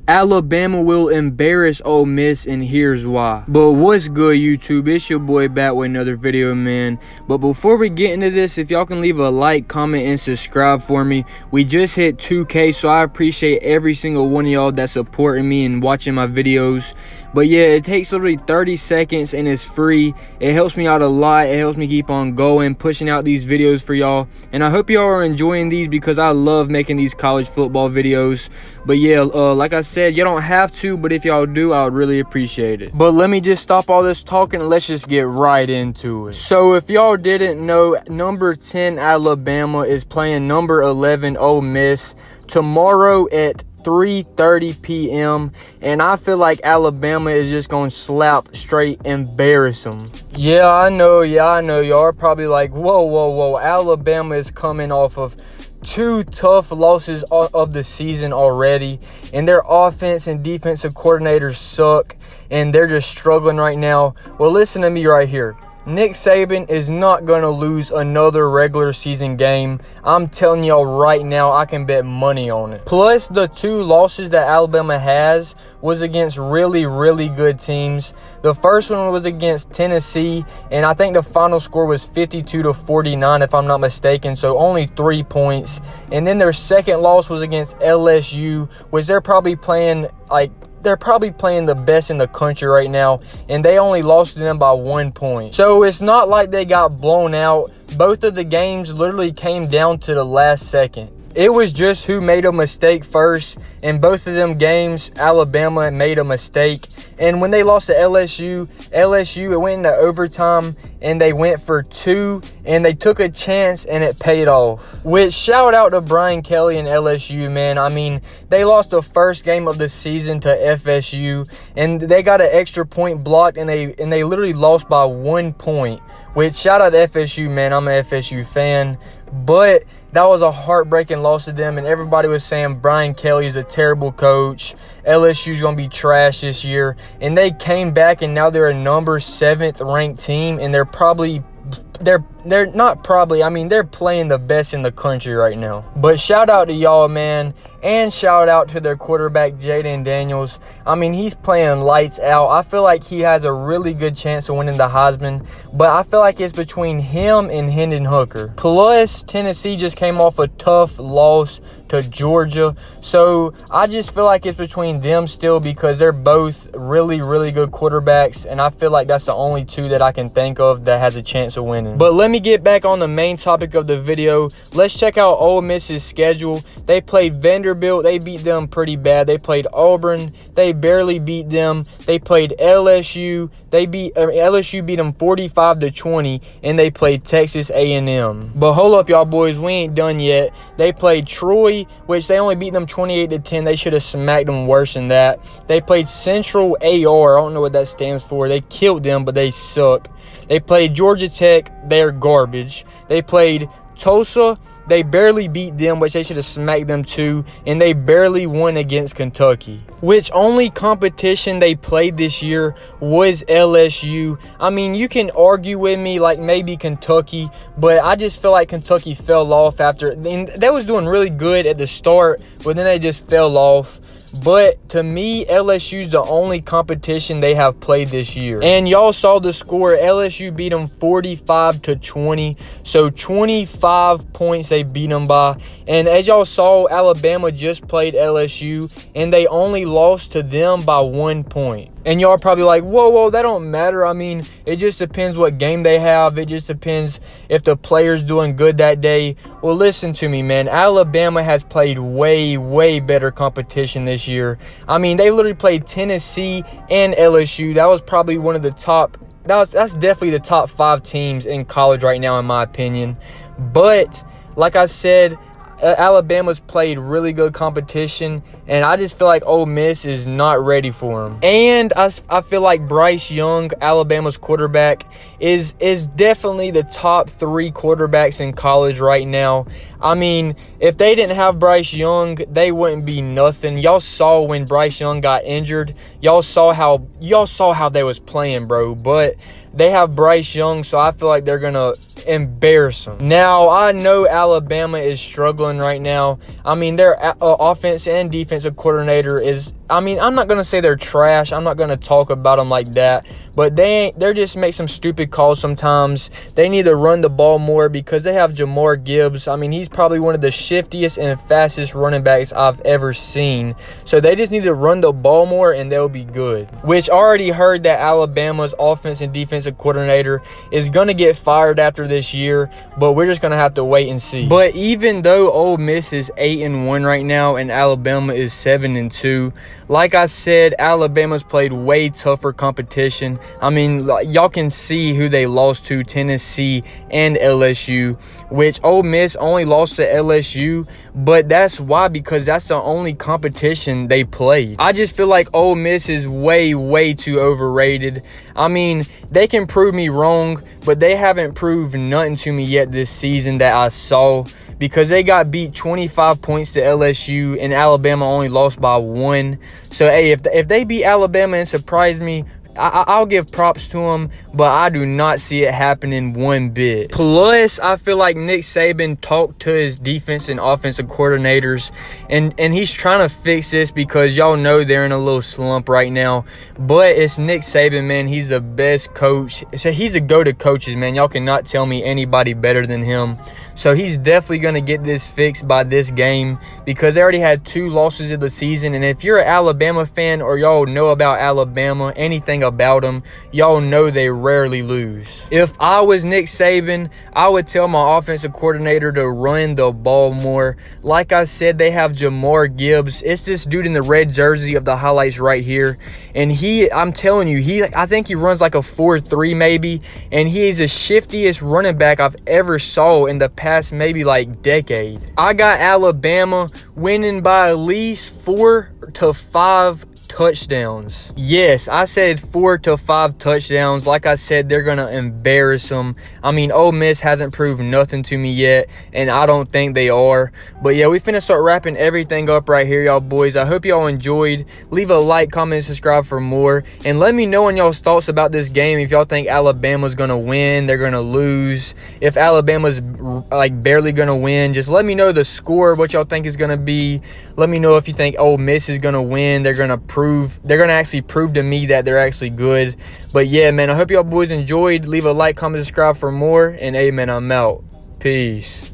Alabama will embarrass Ole Miss, and here's why. But what's good, YouTube? It's your boy back with another video, man. But before we get into this, if y'all can leave a like, comment, and subscribe for me. We just hit 2K, so I appreciate every single one of y'all that's supporting me and watching my videos. But yeah, it takes literally 30 seconds and it's free. It helps me out a lot. It helps me keep on going, pushing out these videos for y'all. And I hope y'all are enjoying these because I love making these college football videos. But yeah, like I said, you don't have to, but if y'all do, I would really appreciate it. But let me just stop all this talking and let's just get right into it. So if y'all didn't know, number 10 Alabama is playing number 11 Ole Miss tomorrow at 3:30 p.m. and I feel like Alabama is just gonna straight embarrass them. Yeah, I know. Y'all are probably like, whoa. Alabama is coming off of 2 tough losses of the season already, and their offense and defensive coordinators suck, and they're just struggling right now. Well, listen to me right here. Nick Saban is not going to lose another regular season game. I'm telling y'all right now, I can bet money on it. Plus, the 2 losses that Alabama has was against really good teams. The first one was against Tennessee, and I think the final score was 52-49 if I'm not mistaken, so only 3 points. And then their second loss was against LSU, which they're probably playing the best in the country right now, and they only lost to them by 1 point. So it's not like they got blown out. Both of the games literally came down to the last second. It was just who made a mistake first. In both of them games, Alabama made a mistake. And when they lost to LSU, it went into overtime, and they went for 2, and they took a chance, and it paid off. Which, shout out to Brian Kelly and LSU, man. I mean, they lost the first game of the season to FSU, and they got an extra point blocked, and they literally lost by 1 point. Which, shout out to FSU, man. I'm an FSU fan. But that was a heartbreaking loss to them, and everybody was saying Brian Kelly is a terrible coach. LSU's going to be trash this year. And they came back, and now they're a number 7th ranked team, and they're playing the best in the country right now. But shout out to y'all, man, and shout out to their quarterback, Jaden Daniels. I mean, he's playing lights out. I feel like he has a really good chance of winning the Heisman, but I feel like it's between him and Hendon Hooker. Plus, Tennessee just came off a tough loss to Georgia, so I just feel like it's between them still because they're both really good quarterbacks, and I feel like that's the only 2 that I can think of that has a chance of winning. But let me get back on the main topic of the video. Let's check out Ole Miss's schedule. They played Vanderbilt. They beat them pretty bad. They played Auburn. They barely beat them. They played LSU. LSU beat them 45-20, and they played Texas A&M. But hold up, y'all boys, we ain't done yet. They played Troy, which they only beat them 28-10. They should have smacked them worse than that. They played Central AR. I don't know what that stands for. They killed them, but they suck. They played Georgia Tech. They're garbage. They played Tulsa. They barely beat them, which they should have smacked them too, and they barely won against Kentucky. Which only competition they played this year was LSU. I mean, you can argue with me like maybe Kentucky, but I just feel like Kentucky fell off after. They was doing really good at the start, but then they just fell off. But to me, LSU's the only competition they have played this year. And y'all saw the score. LSU beat them 45-20. So 25 points they beat them by. And as y'all saw, Alabama just played LSU, and they only lost to them by 1 point. And y'all are probably like, whoa, that don't matter. I mean, it just depends what game they have. It just depends if the player's doing good that day. Well, listen to me, man. Alabama has played way better competition this year. I mean, they literally played Tennessee and LSU. That was probably one of the top. That's definitely the top 5 teams in college right now, in my opinion. But like I said, Alabama's played really good competition, and I just feel like Ole Miss is not ready for them. And I feel like Bryce Young, Alabama's quarterback, is definitely the top 3 quarterbacks in college right now. I mean, if they didn't have Bryce Young, they wouldn't be nothing. Y'all saw when Bryce Young got injured. Y'all saw how they was playing, bro. But They have Bryce Young, so I feel like they're going to embarrass them. Now, I know Alabama is struggling right now. I mean, their offense and defensive coordinator is, I mean, I'm not going to say they're trash. I'm not going to talk about them like that. But they're just make some stupid calls sometimes. They need to run the ball more because they have Jamar Gibbs. I mean, he's probably one of the shiftiest and fastest running backs I've ever seen. So they just need to run the ball more and they'll be good. Which I already heard that Alabama's offense and defensive coordinator is going to get fired after this year. But we're just going to have to wait and see. But even though Ole Miss is 8-1 right now and Alabama is 7-2, like I said, Alabama's played way tougher competition. I mean, y'all can see who they lost to, Tennessee and LSU, which Ole Miss only lost to LSU, but that's why, because that's the only competition they played. I just feel like Ole Miss is way, way too overrated. I mean, they can prove me wrong, but they haven't proved nothing to me yet this season that I saw, because they got beat 25 points to LSU and Alabama only lost by 1. So, hey, if they beat Alabama and surprise me, I'll give props to them, but I do not see it happening one bit. Plus, I feel like Nick Saban talked to his defense and offensive coordinators, and he's trying to fix this because y'all know they're in a little slump right now. But it's Nick Saban, man. He's the best coach. So he's a go-to coaches, man. Y'all cannot tell me anybody better than him. So he's definitely going to get this fixed by this game because they already had 2 losses of the season. And if you're an Alabama fan or y'all know about Alabama, anything about them, y'all know they rarely lose. If I was Nick Saban, I would tell my offensive coordinator to run the ball more. Like I said, they have Jamar Gibbs. It's this dude in the red jersey of the highlights right here. And I'm telling you, I think he runs like a 4.3 maybe. And he is the shiftiest running back I've ever saw in the past maybe like decade. I got Alabama winning by at least 4 to 5 touchdowns. Yes, I said 4 to 5 touchdowns. Like I said, they're going to embarrass them. I mean, Ole Miss hasn't proved nothing to me yet, and I don't think they are. But yeah, we finna start wrapping everything up right here, y'all boys. I hope y'all enjoyed. Leave a like, comment, and subscribe for more. And let me know on y'all's thoughts about this game. If y'all think Alabama's going to win, they're going to lose. If Alabama's like barely going to win, just let me know the score, what y'all think is going to be. Let me know if you think Ole Miss is going to win. They're going to actually prove to me that they're actually good. But yeah, man, I hope y'all boys enjoyed. Leave a like, comment, subscribe for more. And hey, man, I'm out. Peace.